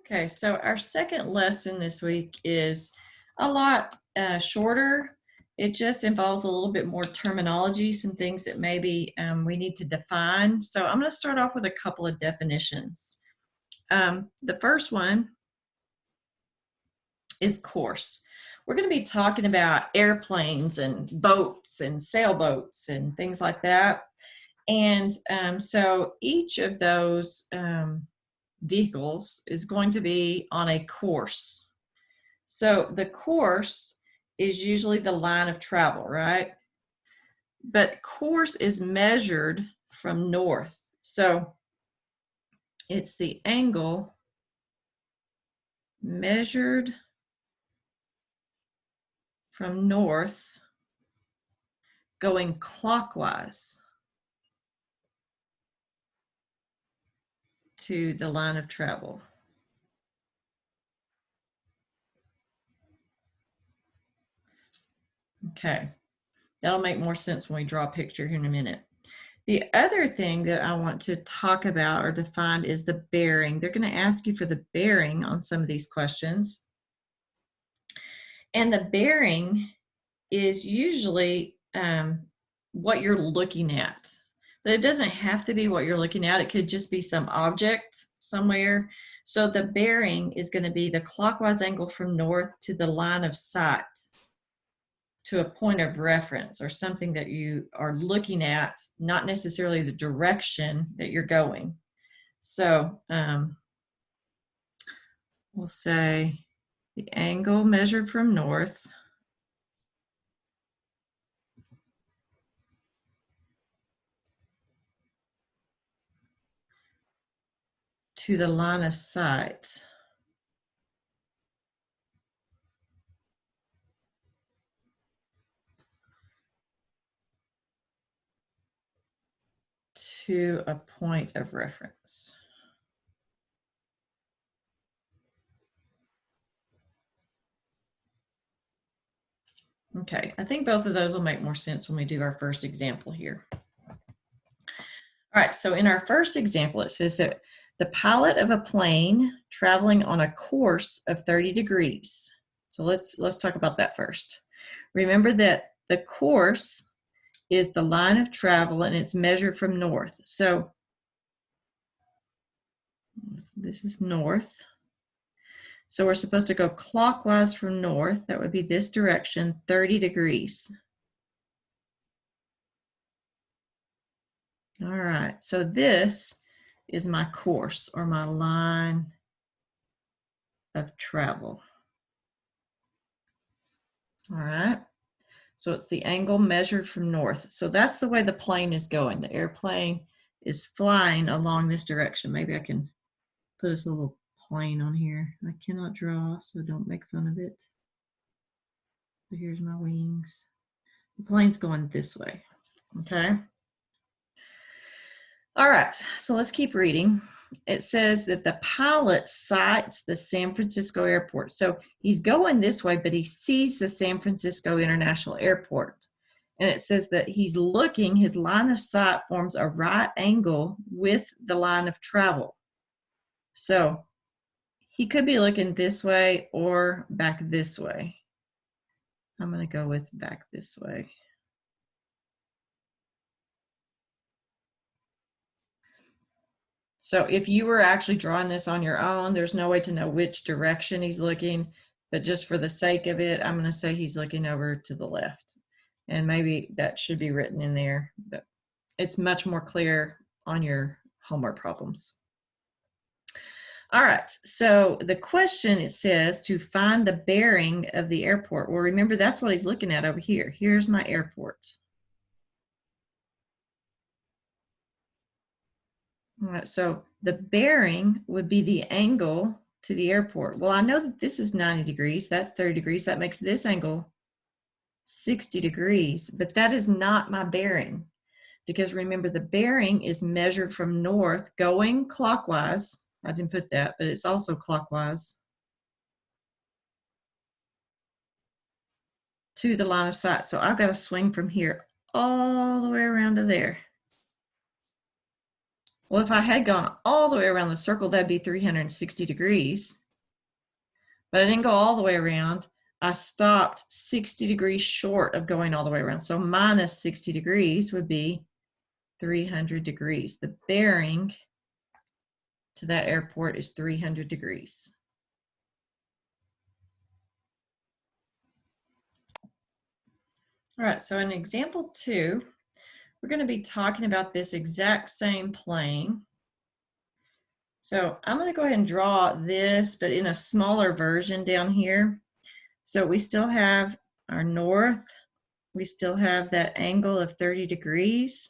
Okay, so our second lesson this week is a lot shorter. It just involves a little bit more terminology, some things that maybe we need to define. So I'm going to start off with a couple of definitions. The first one is course. We're going to be talking about airplanes and boats and sailboats and things like that. And so each of those vehicles is going to be on a course. So the course is usually the line of travel, right? But course is measured from north. So it's the angle measured from north going clockwise to the line of travel. Okay, that'll make more sense when we draw a picture here in a minute. The other thing that I want to talk about or define is the bearing. They're going to ask you for the bearing on some of these questions. And the bearing is usually what you're looking at. But it doesn't have to be what you're looking at. It could just be some object somewhere. So the bearing is going to be the clockwise angle from north to the line of sight, to a point of reference or something that you are looking at, not necessarily the direction that you're going. So we'll say the angle measured from north to the line of sight. To a point of reference. Okay, I think both of those will make more sense when we do our first example here. All right, so in our first example, it says that the pilot of a plane traveling on a course of 30 degrees. So let's talk about that first. Remember that the course is the line of travel and it's measured from north. So this is north. So we're supposed to go clockwise from north. That would be this direction, 30 degrees. All right, so this is my course or my line of travel. All right, so it's the angle measured from north. So that's the way the plane is going. The airplane is flying along this direction. Maybe I can put us a little plane on here. I cannot draw, so don't make fun of it. So here's my wings. The plane's going this way, okay? All right, so let's keep reading. It says that the pilot sights the San Francisco airport. So he's going this way, but he sees the San Francisco International Airport. And it says that he's looking, his line of sight forms a right angle with the line of travel. So he could be looking this way or back this way. I'm going to go with back this way. So if you were actually drawing this on your own, there's no way to know which direction he's looking, but just for the sake of it, I'm going to say he's looking over to the left. And maybe that should be written in there, but it's much more clear on your homework problems. All right, so the question, it says to find the bearing of the airport. Well, remember, that's what he's looking at over here. Here's my airport. All right, so the bearing would be the angle to the airport. Well, I know that this is 90 degrees, that's 30 degrees. That makes this angle 60 degrees, but that is not my bearing, because remember, the bearing is measured from north going clockwise. I didn't put that, but it's also clockwise to the line of sight. So I've got to swing from here all the way around to there. Well, if I had gone all the way around the circle, that'd be 360 degrees. But I didn't go all the way around. I stopped 60 degrees short of going all the way around. So minus 60 degrees would be 300 degrees. The bearing to that airport is 300 degrees. All right, so in example 2, we're going to be talking about this exact same plane. So I'm going to go ahead and draw this, but in a smaller version down here. So we still have our north. We still have that angle of 30 degrees.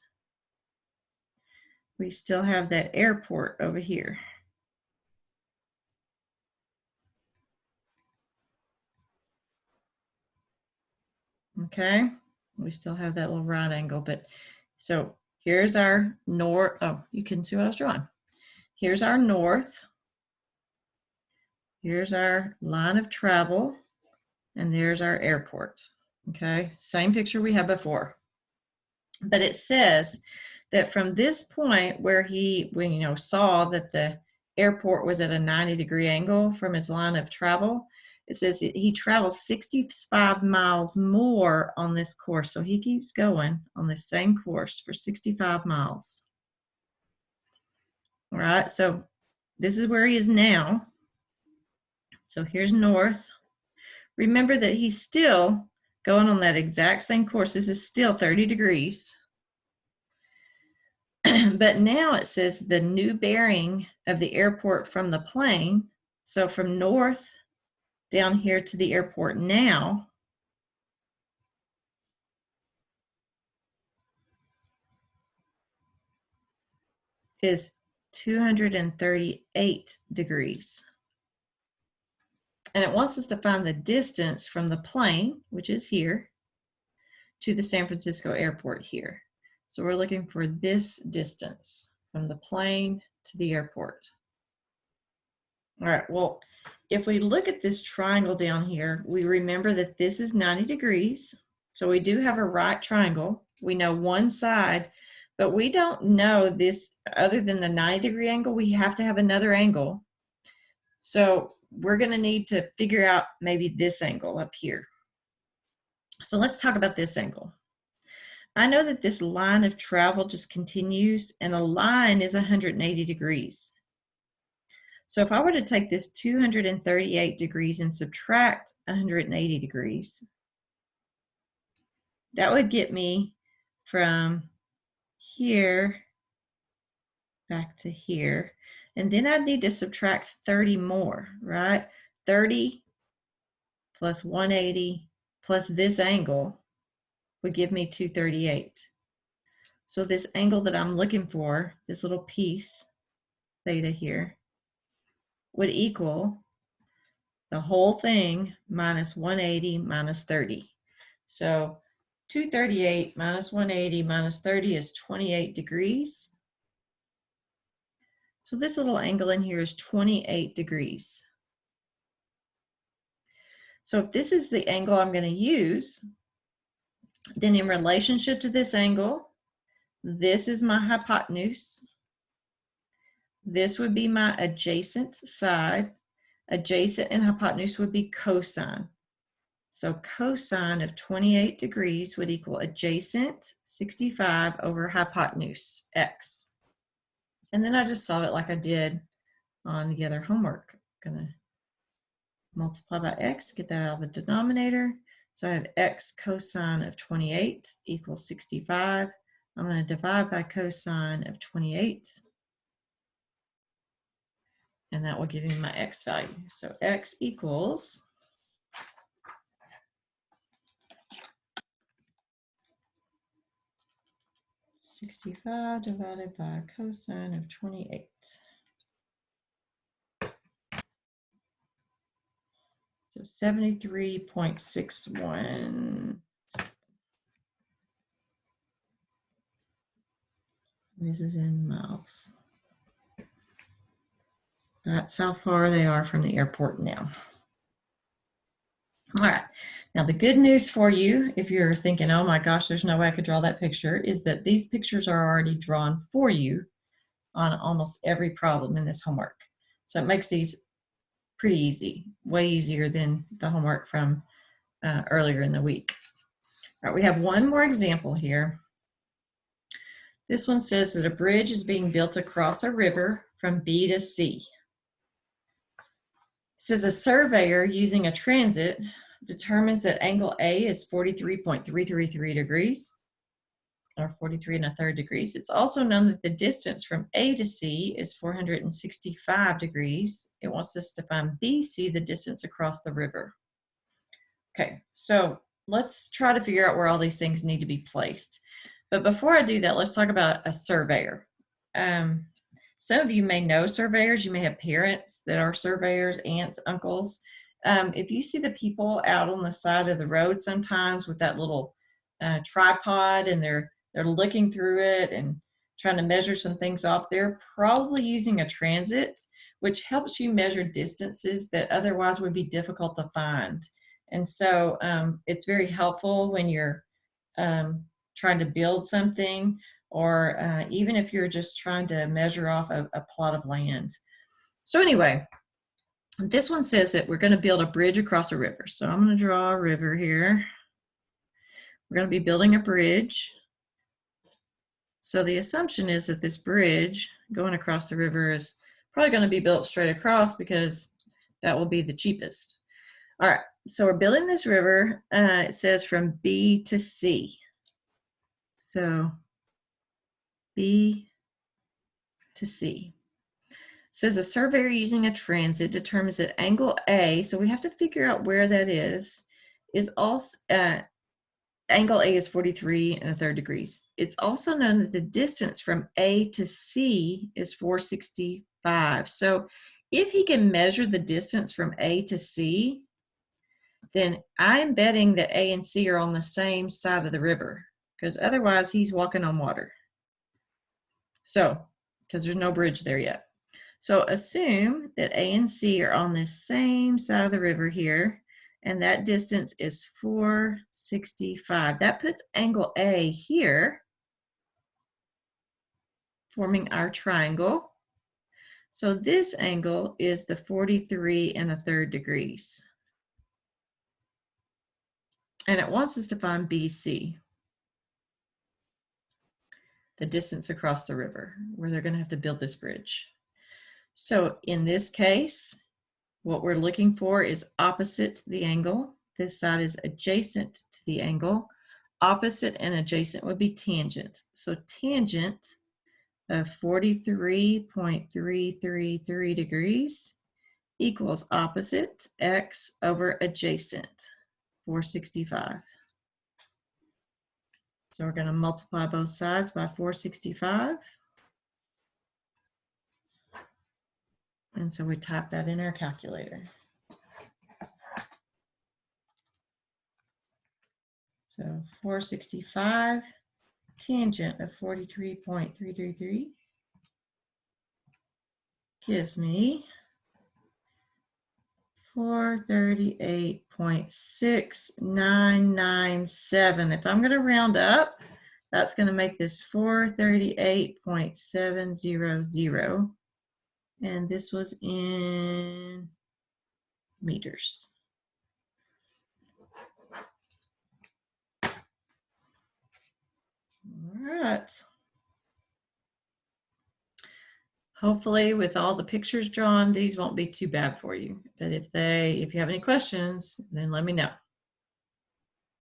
We still have that airport over here. Okay, we still have that little right angle, but so here's our north. Oh, you can see what I was drawing. Here's our north. Here's our line of travel, and there's our airport. Okay, same picture we had before. But it says that from this point where we saw that the airport was at a 90-degree angle from his line of travel, it says he travels 65 miles more on this course. So he keeps going on the same course for 65 miles. All right, so this is where he is now. So here's north. Remember that he's still going on that exact same course. This is still 30 degrees. But now it says the new bearing of the airport from the plane. So from north down here to the airport now is 238 degrees. And it wants us to find the distance from the plane, which is here, to the San Francisco airport here. So we're looking for this distance from the plane to the airport. All right, well, if we look at this triangle down here, we remember that this is 90 degrees. So we do have a right triangle. We know one side, but we don't know this other than the 90-degree angle. We have to have another angle. So we're going to need to figure out maybe this angle up here. So let's talk about this angle. I know that this line of travel just continues, and a line is 180 degrees. So if I were to take this 238 degrees and subtract 180 degrees, that would get me from here back to here. And then I'd need to subtract 30 more, right? 30 plus 180 plus this angle would give me 238. So this angle that I'm looking for, this little piece, theta here, would equal the whole thing minus 180 minus 30. So 238 minus 180 minus 30 is 28 degrees. So this little angle in here is 28 degrees. So if this is the angle I'm going to use, then in relationship to this angle, this is my hypotenuse. This would be my adjacent side. Adjacent and hypotenuse would be cosine. So cosine of 28 degrees would equal adjacent 65 over hypotenuse, x. And then I just solve it like I did on the other homework. I'm going to multiply by x, get that out of the denominator. So I have x cosine of 28 equals 65. I'm going to divide by cosine of 28. And that will give me my x value. So x equals 65 divided by cosine of 28. So 73.61. This is in miles. That's how far they are from the airport now. All right. Now, the good news for you, if you're thinking, oh my gosh, there's no way I could draw that picture, is that these pictures are already drawn for you on almost every problem in this homework. So it makes these pretty easy, way easier than the homework from earlier in the week. All right, we have one more example here. This one says that a bridge is being built across a river from B to C. It says a surveyor using a transit determines that angle A is 43.333 degrees, or 43 1/3 degrees. It's also known that the distance from A to C is 465 degrees. It wants us to find BC, the distance across the river. Okay, so let's try to figure out where all these things need to be placed. But before I do that, let's talk about a surveyor. Some of you may know surveyors. You may have parents that are surveyors, aunts, uncles. If you see the people out on the side of the road sometimes with that little tripod, and they're looking through it and trying to measure some things off, they're probably using a transit, which helps you measure distances that otherwise would be difficult to find. And so it's very helpful when you're trying to build something, or even if you're just trying to measure off a plot of land. So anyway, this one says that we're going to build a bridge across a river. So I'm going to draw a river here. We're going to be building a bridge. So the assumption is that this bridge going across the river is probably going to be built straight across because that will be the cheapest. All right, so we're building this river. It says from B to C. So B to C. It says a surveyor using a transit determines that angle A, so we have to figure out where that is also, angle A is 43 1/3 degrees. It's also known that the distance from A to C is 465. So if he can measure the distance from A to C, then I'm betting that A and C are on the same side of the river, because otherwise he's walking on water. So, because there's no bridge there yet. So assume that A and C are on the same side of the river here, and that distance is 465. That puts angle A here, forming our triangle. So this angle is the 43 1/3 degrees. And it wants us to find BC, the distance across the river, where they're going to have to build this bridge. So in this case, what we're looking for is opposite to the angle. This side is adjacent to the angle. Opposite and adjacent would be tangent. So tangent of 43.333 degrees equals opposite, x over adjacent, 465. So we're going to multiply both sides by 465. And so we type that in our calculator. So 465 tangent of 43.333 gives me 438.6997. If I'm going to round up, that's going to make this 438.700. And this was in meters. All right. Hopefully with all the pictures drawn, these won't be too bad for you. But if you have any questions, then let me know.